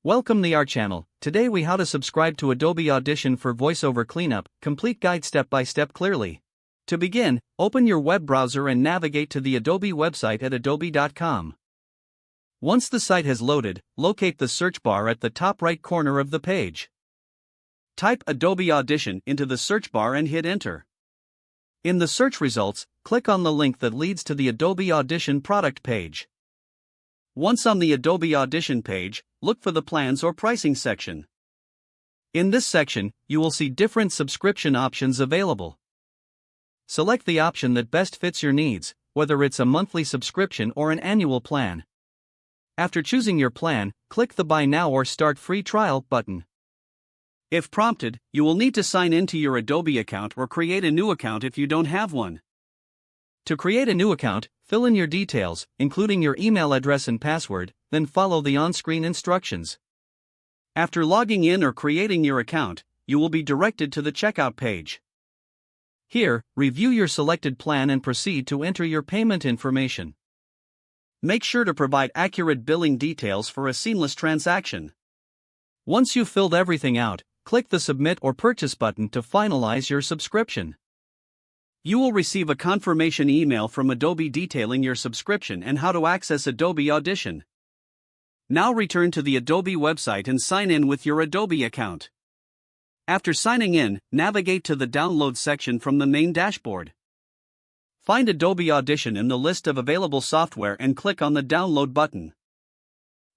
Welcome to our channel. Today we how to subscribe to Adobe Audition for voiceover cleanup, complete guide step by step clearly. To begin, open your web browser and navigate to the Adobe website at adobe.com. Once the site has loaded, locate the search bar at the top right corner of the page. Type Adobe Audition into the search bar and hit enter. In the search results, click on the link that leads to the Adobe Audition product page. Once on the Adobe Audition page, look for the Plans or Pricing section. In this section, you will see different subscription options available. Select the option that best fits your needs, whether it's a monthly subscription or an annual plan. After choosing your plan, click the Buy Now or Start Free Trial button. If prompted, you will need to sign into your Adobe account or create a new account if you don't have one. To create a new account, fill in your details, including your email address and password, then follow the on-screen instructions. After logging in or creating your account, you will be directed to the checkout page. Here, review your selected plan and proceed to enter your payment information. Make sure to provide accurate billing details for a seamless transaction. Once you've filled everything out, click the Submit or Purchase button to finalize your subscription. You will receive a confirmation email from Adobe detailing your subscription and how to access Adobe Audition. Now return to the Adobe website and sign in with your Adobe account. After signing in, navigate to the Download section from the main dashboard. Find Adobe Audition in the list of available software and click on the Download button.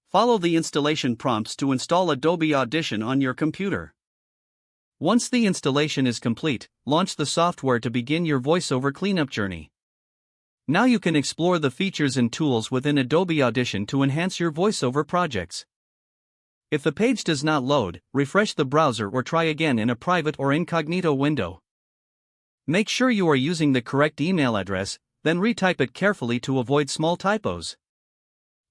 Follow the installation prompts to install Adobe Audition on your computer. Once the installation is complete, launch the software to begin your voiceover cleanup journey. Now you can explore the features and tools within Adobe Audition to enhance your voiceover projects. If the page does not load, refresh the browser or try again in a private or incognito window. Make sure you are using the correct email address, then retype it carefully to avoid small typos.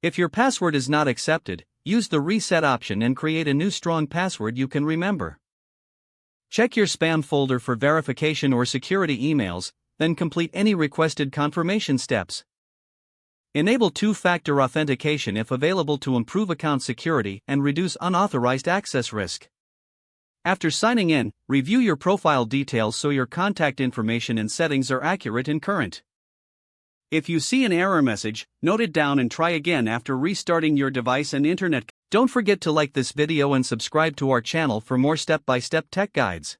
If your password is not accepted, use the reset option and create a new strong password you can remember. Check your spam folder for verification or security emails, then complete any requested confirmation steps. Enable two-factor authentication if available to improve account security and reduce unauthorized access risk. After signing in, review your profile details so your contact information and settings are accurate and current. If you see an error message, note it down and try again after restarting your device and internet. Don't forget to like this video and subscribe to our channel for more step-by-step tech guides.